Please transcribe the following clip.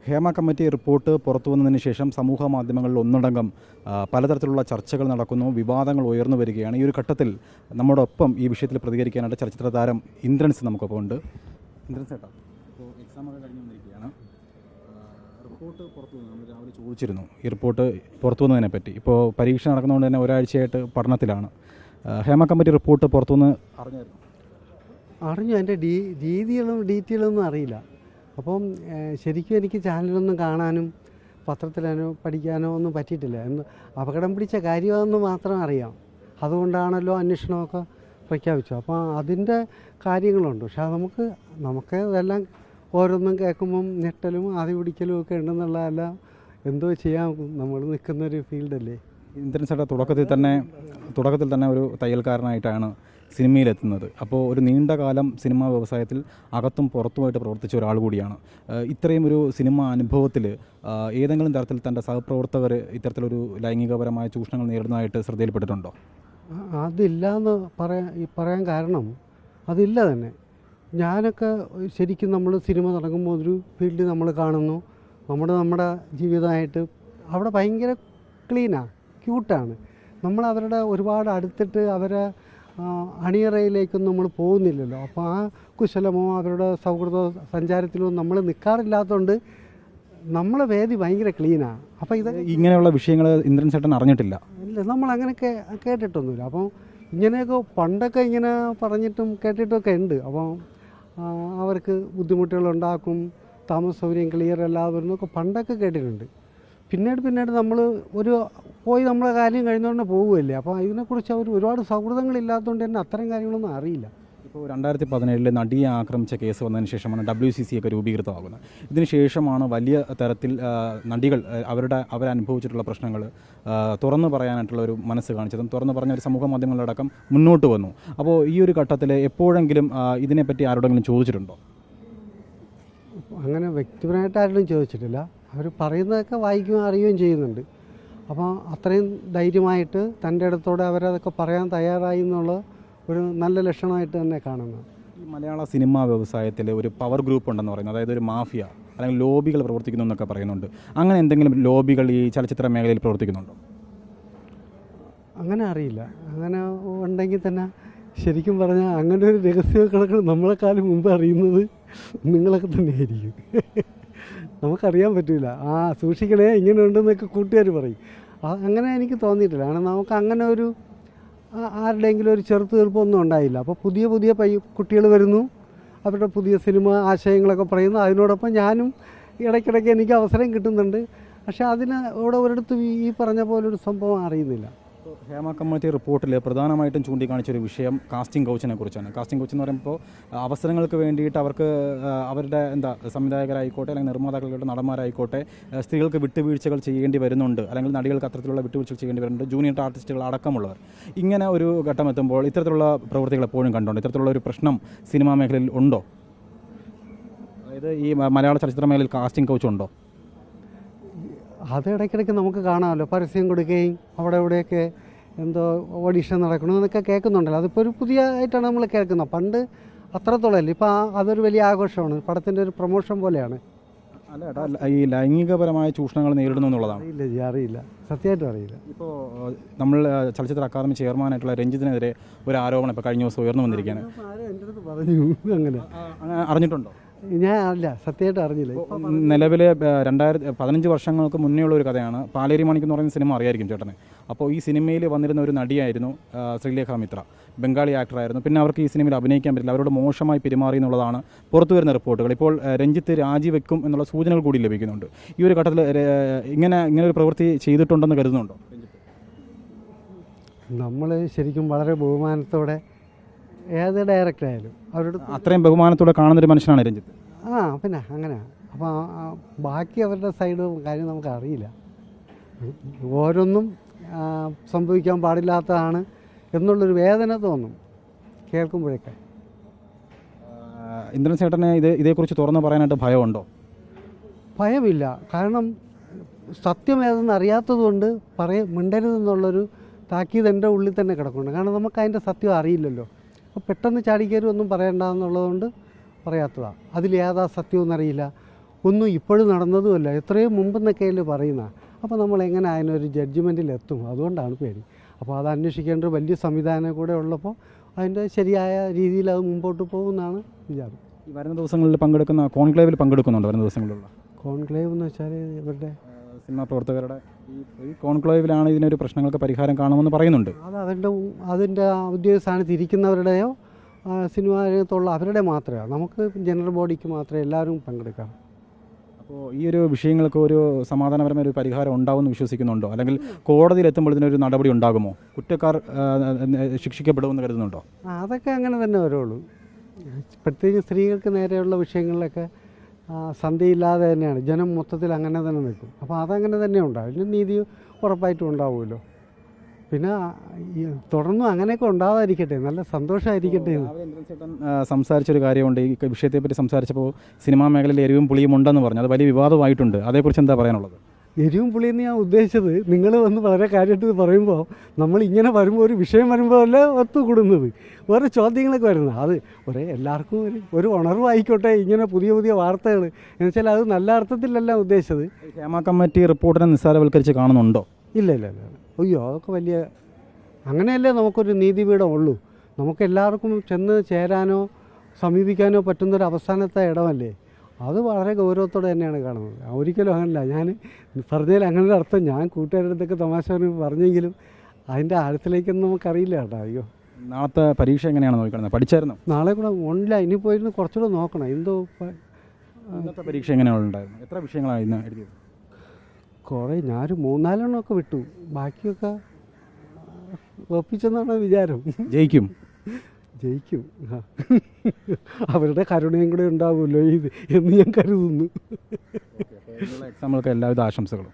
Hema committee report പുറത്തു വന്നതിന് ശേഷം സമൂഹ മാധ്യമങ്ങളിൽ ഒന്നടങ്കം പലതരത്തിലുള്ള ചർച്ചകൾ നടക്കുന്നു, വിവാദങ്ങൾ ഉയർന്നു വരികയാണ്. ഈ ഒരു ഘട്ടത്തിൽ നമ്മോടൊപ്പം ഈ വിഷയത്തിൽ പ്രതികരിക്കാനായിട്ട് ചലച്ചിത്ര താരം ഇന്ദ്രൻസ് നമുക്കൊപ്പം ഉണ്ട്. ഇന്ദ്രൻസ് ചേട്ടാ, ഇപ്പോൾ എക്സാമൊക്കെ കഴിഞ്ഞ് വന്നിരിക്കുകയാണ്. റിപ്പോർട്ട് പുറത്തു വന്നു, നമ്മൾ രാവിലെ ചോദിച്ചിരുന്നു ഈ റിപ്പോർട്ട് പുറത്തു വന്നതിനെ പറ്റി. ഇപ്പോൾ പരീക്ഷ നടക്കുന്നതുകൊണ്ട് തന്നെ ഒരാഴ്ചയായിട്ട് പഠനത്തിലാണ്. ഹേമ കമ്മിറ്റി റിപ്പോർട്ട് പുറത്തുനിന്ന് അറിഞ്ഞു. എൻ്റെ രീതികളും ഡീറ്റെയിലൊന്നും അറിയില്ല. അപ്പം ശരിക്കും എനിക്ക് ചാനലൊന്നും കാണാനും പത്രത്തിലോ പഠിക്കാനോ ഒന്നും പറ്റിയിട്ടില്ല. അപകടം പിടിച്ച കാര്യമെന്ന് മാത്രം അറിയാം. അതുകൊണ്ടാണല്ലോ അന്വേഷണമൊക്കെ പ്രഖ്യാപിച്ചു. അപ്പോൾ അതിൻ്റെ കാര്യങ്ങളുണ്ട്. പക്ഷേ നമുക്ക് ഇതെല്ലാം ഓരോന്നും കേൾക്കുമ്പം ഞെട്ടലും ആദ്യ പിടിക്കലും ഒക്കെ ഉണ്ടെന്നുള്ളതല്ല. എന്തോ ചെയ്യാൻ നമ്മൾ നിൽക്കുന്നൊരു ഫീൽഡല്ലേ. ഇന്ദ്രൻസ് ചേട്ടാ, തുടക്കത്തിൽ തന്നെ ഒരു തയ്യൽക്കാരനായിട്ടാണ് സിനിമയിലെത്തുന്നത്. അപ്പോൾ ഒരു നീണ്ട കാലം സിനിമാ വ്യവസായത്തിൽ അകത്തും പുറത്തുമായിട്ട് പ്രവർത്തിച്ച ഒരാൾ കൂടിയാണ്. ഇത്രയും ഒരു സിനിമ അനുഭവത്തിൽ ഏതെങ്കിലും തരത്തിൽ തൻ്റെ സഹപ്രവർത്തകർ ഇത്തരത്തിലൊരു ലൈംഗികപരമായ ചൂഷണങ്ങൾ നേരിടുന്നതായിട്ട് ശ്രദ്ധയിൽപ്പെട്ടിട്ടുണ്ടോ? അതില്ല എന്ന് പറയാൻ കാരണം അതില്ല തന്നെ. ഞാനൊക്കെ ശരിക്കും നമ്മൾ സിനിമ തുടങ്ങുമ്പോൾ ഒരു ഫീൽഡ് നമ്മൾ കാണുന്നു. നമ്മുടെ ജീവിതമായിട്ട് അവിടെ ഭയങ്കര ക്ലീനാണ്, ക്യൂട്ടാണ്. നമ്മൾ അവരുടെ ഒരുപാട് അടുത്തിട്ട് അവരെ അണിയറയിലേക്കൊന്നും നമ്മൾ പോകുന്നില്ലല്ലോ. അപ്പോൾ ആ കുശലമോ അവരുടെ സൗഹൃദ സഞ്ചാരത്തിലോ നമ്മൾ നിൽക്കാറില്ലാത്തതുകൊണ്ട് നമ്മളെ വേദി ഭയങ്കര ക്ലീനാണ്. അപ്പോൾ ഇങ്ങനെയുള്ള വിഷയങ്ങൾ ഇന്ദ്രൻസ് ചേട്ടൻ അറിഞ്ഞിട്ടില്ല? ഇല്ല, നമ്മളങ്ങനെ കേട്ടിട്ടൊന്നുമില്ല. അപ്പം ഇങ്ങനെയൊക്കെ പണ്ടൊക്കെ ഇങ്ങനെ പറഞ്ഞിട്ടും കേട്ടിട്ടൊക്കെ ഉണ്ട്. അപ്പം അവർക്ക് ബുദ്ധിമുട്ടുകളുണ്ടാക്കും, താമസ സൗകര്യം ക്ലിയർ അല്ലാതെ പണ്ടൊക്കെ കേട്ടിട്ടുണ്ട്. പിന്നീട് നമ്മൾ പോയി നമ്മളെ കാര്യം കഴിഞ്ഞുകൊണ്ട് പോകുമല്ലേ. അപ്പോൾ ഇതിനെക്കുറിച്ച് അവർ ഒരുപാട് സൗഹൃദങ്ങളില്ലാത്തതുകൊണ്ട് തന്നെ അത്തരം കാര്യങ്ങളൊന്നും അറിയില്ല. ഇപ്പോൾ 2017 നടിയെ ആക്രമിച്ച കേസ് വന്നതിന് ശേഷമാണ് WCC ഒക്കെ രൂപീകൃതമാകുന്നത്. ഇതിന് ശേഷമാണ് വലിയ തരത്തിൽ നടികൾ അവരനുഭവിച്ചിട്ടുള്ള പ്രശ്നങ്ങൾ തുറന്നു പറയാനായിട്ടുള്ള ഒരു മനസ്സ് കാണിച്ചതും തുറന്നു പറഞ്ഞ ഒരു സമൂഹ മാധ്യമങ്ങളടക്കം മുന്നോട്ട് വന്നു. അപ്പോൾ ഈ ഒരു ഘട്ടത്തിൽ എപ്പോഴെങ്കിലും ഇതിനെപ്പറ്റി ആരോടെങ്കിലും ചോദിച്ചിട്ടുണ്ടോ? അങ്ങനെ വ്യക്തിപരമായിട്ട് ആരോടും ചോദിച്ചിട്ടില്ല. അവർ പറയുന്നതൊക്കെ വായിക്കുകയും അറിയുകയും ചെയ്യുന്നുണ്ട്. അപ്പോൾ അത്രയും ധൈര്യമായിട്ട് തൻ്റെ അടുത്തോടെ അവരതൊക്കെ പറയാൻ തയ്യാറായി എന്നുള്ള ഒരു നല്ല ലക്ഷണമായിട്ട് തന്നെ കാണുന്നത്. ഈ മലയാള സിനിമാ വ്യവസായത്തിൽ ഒരു പവർ ഗ്രൂപ്പ് ഉണ്ടെന്ന് പറയുന്നത്, അതായത് ഒരു മാഫിയ അല്ലെങ്കിൽ ലോബികൾ പ്രവർത്തിക്കുന്നു എന്നൊക്കെ പറയുന്നുണ്ട്. അങ്ങനെ എന്തെങ്കിലും ലോബികൾ ഈ ചലച്ചിത്ര മേഖലയിൽ പ്രവർത്തിക്കുന്നുണ്ടോ? അങ്ങനെ അറിയില്ല. അങ്ങനെ ഉണ്ടെങ്കിൽ തന്നെ ശരിക്കും പറഞ്ഞാൽ അങ്ങനെ ഒരു രഹസ്യമൊക്കെ നമ്മളെക്കാളും മുമ്പ് അറിയുന്നത് നിങ്ങളൊക്കെ തന്നെയായിരിക്കും. നമുക്കറിയാൻ പറ്റില്ല. സൂക്ഷിക്കണേ, ഇങ്ങനെ ഉണ്ടെന്നൊക്കെ കൂട്ടുകാർ പറയും. അങ്ങനെ എനിക്ക് തോന്നിയിട്ടില്ല. കാരണം നമുക്ക് അങ്ങനെ ഒരു ആരുടെയെങ്കിലും ഒരു ചെറുത്തുതീർപ്പൊന്നും ഉണ്ടായില്ല. അപ്പോൾ പുതിയ കുട്ടികൾ വരുന്നു, അവരുടെ പുതിയ സിനിമ ആശയങ്ങളൊക്കെ പറയുന്നു. അതിനോടൊപ്പം ഞാനും ഇടയ്ക്കിടയ്ക്ക് എനിക്ക് അവസരം കിട്ടുന്നുണ്ട്. പക്ഷേ ഇവിടെ ഒരിടത്തും ഈ പറഞ്ഞ പോലൊരു സംഭവം അറിയുന്നില്ല. ഹേമ കമ്മിറ്റി റിപ്പോർട്ടിൽ പ്രധാനമായിട്ടും ചൂണ്ടിക്കാണിച്ചൊരു വിഷയം കാസ്റ്റിംഗ് കൗച്ചിനെ കുറിച്ചാണ്. കാസ്റ്റിംഗ് കൗച്ച് എന്ന് പറയുമ്പോൾ അവസരങ്ങൾക്ക് വേണ്ടിയിട്ട് അവർക്ക് അവരുടെ സംവിധായകരായിക്കോട്ടെ അല്ലെങ്കിൽ നിർമ്മാതാക്കളുടെ നടന്മാരായിക്കോട്ടെ സ്ത്രീകൾക്ക് വിട്ടുവീഴ്ചകൾ ചെയ്യേണ്ടി വരുന്നുണ്ട്, അല്ലെങ്കിൽ നടികൾക്ക് അത്തരത്തിലുള്ള വിട്ടുവീഴ്ചകൾ ചെയ്യേണ്ടി വരുന്നുണ്ട്, ജൂനിയർ ആർട്ടിസ്റ്റുകൾ അടക്കമുള്ളവർ. ഇങ്ങനെ ഒരു ഘട്ടം എത്തുമ്പോൾ ഇത്തരത്തിലുള്ള പ്രവൃത്തികൾ എപ്പോഴും കണ്ടുണ്ട്. ഇത്തരത്തിലുള്ള ഒരു പ്രശ്നം സിനിമാ മേഖലയിൽ ഉണ്ടോ? അതായത് ഈ മലയാള ചലച്ചിത്ര മേഖലയിൽ കാസ്റ്റിംഗ് കൗച്ച് ഉണ്ടോ? അത് ഇടയ്ക്കിടയ്ക്ക് നമുക്ക് കാണാമല്ലോ. പരസ്യം കൊടുക്കുകയും അവിടെ ഇവിടെയൊക്കെ എന്തോ ഓഡീഷൻ നടക്കണമെന്നൊക്കെ കേൾക്കുന്നുണ്ടല്ലോ. അതിപ്പോൾ ഒരു പുതിയതായിട്ടാണ് നമ്മൾ കേൾക്കുന്നത്. പണ്ട് അത്രത്തോളമല്ല. ഇപ്പോൾ അതൊരു വലിയ ആഘോഷമാണ്, പടത്തിൻ്റെ ഒരു പ്രൊമോഷൻ പോലെയാണ്. അല്ല ഏട്ടാ, ഈ ലൈംഗികപരമായ ചൂഷണങ്ങൾ നേരിടുന്നു എന്നുള്ളതാണ്. അറിയില്ല, സത്യമായിട്ടും അറിയില്ല. ഇപ്പോൾ നമ്മൾ ചലച്ചിത്ര അക്കാദമി ചെയർമാനായിട്ടുള്ള രഞ്ജിത്തിനെതിരെ ഒരു ആരോപണം ഇപ്പോൾ കഴിഞ്ഞ ദിവസം ഉയർന്നു വന്നിരിക്കുകയാണ്. എൻ്റെ അടുത്ത് പറഞ്ഞു. അങ്ങനെ അറിഞ്ഞിട്ടുണ്ടോ? ഞാൻ അല്ല, സത്യമായിട്ട് അറിഞ്ഞില്ല. നിലവിലെ 2015 വർഷങ്ങൾക്ക് മുന്നേയുള്ള ഒരു കഥയാണ്. പാലേരി മാണിക്ക് എന്ന് പറയുന്ന സിനിമ അറിയായിരിക്കും ചേട്ടന്. അപ്പോൾ ഈ സിനിമയിൽ വന്നിരുന്ന ഒരു നടിയായിരുന്നു ശ്രീലേഖ മിത്ര, ബംഗാളി ആക്ടറായിരുന്നു. പിന്നെ അവർക്ക് ഈ സിനിമയിൽ അഭിനയിക്കാൻ പറ്റില്ല, അവരോട് മോശമായി പെരുമാറി എന്നുള്ളതാണ് പുറത്തു വരുന്ന റിപ്പോർട്ടുകൾ. ഇപ്പോൾ രഞ്ജിത്ത് രാജിവെക്കും എന്നുള്ള സൂചനകൾ കൂടി ലഭിക്കുന്നുണ്ട്. ഈ ഒരു ഘട്ടത്തിൽ ഇങ്ങനെ ഒരു പ്രവൃത്തി ചെയ്തിട്ടുണ്ടെന്ന് കരുതുന്നുണ്ടോ? നമ്മൾ ശരിക്കും വളരെ ബഹുമാനത്തോടെ ഏത് ഡയറക്ടറായാലും അവരോട് അത്രയും ബഹുമാനത്തോടെ കാണുന്നൊരു മനുഷ്യനാണ് രഞ്ജിത്ത്. പിന്നെ അങ്ങനെ. അപ്പോൾ ബാക്കി അവരുടെ സൈഡ് കാര്യം നമുക്ക് അറിയില്ല. ഓരോന്നും സംഭവിക്കാൻ പാടില്ലാത്തതാണ് എന്നുള്ളൊരു വേദന തോന്നും കേൾക്കുമ്പോഴൊക്കെ. ഇന്ദ്രൻ ചേട്ടനെ ഇതേക്കുറിച്ച് തുറന്ന് പറയാനായിട്ട് ഭയമുണ്ടോ? ഭയമില്ല. കാരണം സത്യം ഏതെന്ന് അറിയാത്തത് കൊണ്ട് മിണ്ടരുതെന്നുള്ളൊരു താക്കീത് എൻ്റെ ഉള്ളിൽ തന്നെ കിടക്കുന്നുണ്ട്. കാരണം നമുക്ക് അതിൻ്റെ സത്യം അറിയില്ലല്ലോ. അപ്പോൾ പെട്ടെന്ന് ചാടിക്കയറി ഒന്നും പറയണ്ട എന്നുള്ളതുകൊണ്ട് പറയാത്തതാണ്. അതിലേതാ സത്യമെന്നറിയില്ല. ഒന്നും ഇപ്പോഴും നടന്നതുമല്ല, എത്രയോ മുമ്പെന്നൊക്കെയല്ലേ പറയുന്ന. അപ്പോൾ നമ്മൾ എങ്ങനെ അതിനൊരു ജഡ്ജ്മെൻറ്റിലെത്തും? അതുകൊണ്ടാണ് പേടി. അപ്പോൾ അത് അന്വേഷിക്കേണ്ട വലിയ സംവിധാനം കൂടെ ഉള്ളപ്പോൾ അതിൻ്റെ ശരിയായ രീതിയിൽ അത് മുമ്പോട്ട് പോകുമെന്നാണ് വിചാരം. ഈ വരുന്ന ദിവസങ്ങളിൽ കോൺക്ലേവിൽ പങ്കെടുക്കുന്നുണ്ട് വരുന്ന ദിവസങ്ങളിലുള്ള കോൺക്ലേവ് എന്ന് വെച്ചാൽ ഇവരുടെ സിനിമാ പ്രവർത്തകരുടെ ഈ കോൺക്ലേവിലാണ് ഇതിനൊരു പ്രശ്നങ്ങൾക്ക് പരിഹാരം കാണുമെന്ന് പറയുന്നുണ്ട്. അത് അതിൻ്റെ ഔദ്യോഗിക സ്ഥാനത്ത് ഇരിക്കുന്നവരുടെയോ സിനിമാ രംഗത്തുള്ള അവരുടെ മാത്രമേ, നമുക്ക് ജനറൽ ബോഡിക്ക് മാത്രമേ എല്ലാവരും പങ്കെടുക്കാം. അപ്പോൾ ഈ ഒരു വിഷയങ്ങൾക്ക് ഒരു സമാധാനപരമായ ഒരു പരിഹാരം ഉണ്ടാവുമെന്ന് വിശ്വസിക്കുന്നുണ്ടോ? അല്ലെങ്കിൽ കോടതിയിൽ എത്തുമ്പോൾ ഇതിനൊരു നടപടി ഉണ്ടാകുമോ? കുറ്റക്കാർ ശിക്ഷിക്കപ്പെടുമെന്ന് കരുതുന്നുണ്ടോ? അതൊക്കെ അങ്ങനെ തന്നെ വരുള്ളൂ. പ്രത്യേകിച്ച് സ്ത്രീകൾക്ക് നേരെയുള്ള വിഷയങ്ങളിലൊക്കെ സന്ധിയില്ലാതെ തന്നെയാണ് ജനം മൊത്തത്തിൽ അങ്ങനെ തന്നെ നിൽക്കും. അപ്പോൾ അതങ്ങനെ തന്നെ ഉണ്ടാവും. ഇതിന് നീതി ഉറപ്പായിട്ടും ഉണ്ടാവുമല്ലോ. പിന്നെ തുടർന്നും അങ്ങനെയൊക്കെ ഉണ്ടാവാതിരിക്കട്ടെ, നല്ല സന്തോഷമായിരിക്കട്ടെ. സംസാരിച്ചൊരു കാര്യമുണ്ട്, ഈ വിഷയത്തെപ്പറ്റി സംസാരിച്ചപ്പോൾ സിനിമാ മേഖലയിൽ എരിവും പുളിയും ഉണ്ടെന്ന് പറഞ്ഞു. അത് വലിയ വിവാദമായിട്ടുണ്ട്. അതേക്കുറിച്ച് എന്താ പറയാനുള്ളത്? എരിവും പുളിയെന്ന് ഞാൻ ഉദ്ദേശിച്ചത്, നിങ്ങൾ വന്ന് വളരെ കാര്യമായിട്ട് പറയുമ്പോൾ നമ്മൾ ഇങ്ങനെ വരുമ്പോൾ ഒരു വിഷയം വരുമ്പോൾ അല്ലേ ഒത്തുകൂടുന്നത്, വേറെ ചോദ്യങ്ങളൊക്കെ വരുന്നത്. അത് എല്ലാവർക്കും ഒരു ഉണർവായിക്കോട്ടെ. ഇങ്ങനെ പുതിയ പുതിയ വാർത്തകൾ എന്ന് വെച്ചാൽ അത് നല്ല അർത്ഥത്തിലല്ല ഉദ്ദേശിച്ചത്. ഹേമ കമ്മിറ്റി റിപ്പോർട്ടിനെ നിസ്സാരവൽക്കരിച്ച് കാണുന്നുണ്ടോ? ഇല്ല. അയ്യോ, അതൊക്കെ വലിയ അങ്ങനെയല്ലേ നമുക്കൊരു നീതിപീഠം ഉള്ളൂ. നമുക്ക് എല്ലാവർക്കും ചെന്ന് ചേരാനോ സമീപിക്കാനോ പറ്റുന്നൊരു അവസാനത്തെ ഇടമല്ലേ. അത് വളരെ ഗൗരവത്തോടെ തന്നെയാണ് കാണുന്നത്. ഒരിക്കലും അങ്ങനല്ല. ഞാൻ പറഞ്ഞതിൽ അങ്ങനൊരു അർത്ഥം ഞാൻ കൂട്ടുകാരുടെ അടുത്തൊക്കെ തമാശ പറഞ്ഞെങ്കിലും അതിൻ്റെ ആഴത്തിലേക്കൊന്നും നമുക്കറിയില്ല കേട്ടോ. അയ്യോ, നാളത്തെ പരീക്ഷ എങ്ങനെയാണ് നോക്കുന്നത്? പഠിച്ചായിരുന്നു? നാളെ കൂടെ ഓൺലൈൻ ഇനി പോയിരുന്നു കുറച്ചുകൂടെ നോക്കണം. ഇന്നത്തെ പരീക്ഷ എങ്ങനെയാണ് ഉണ്ടായിരുന്നു? എത്ര വിഷയങ്ങളാണ് ഇന്ന് എഴുതിയത്? കുറേ, ഞാനൊരു 3-4 വിട്ടു. ബാക്കിയൊക്കെ ഒപ്പിച്ചെന്നാണ് വിചാരം. ജയിക്കും. അവരുടെ കരുണയും കൂടെ ഉണ്ടാവുമല്ലോ ഇത് എന്ന് ഞാൻ കരുതുന്നു. എക്സാമുകൾക്ക് എല്ലാവിധ ആശംസകളും.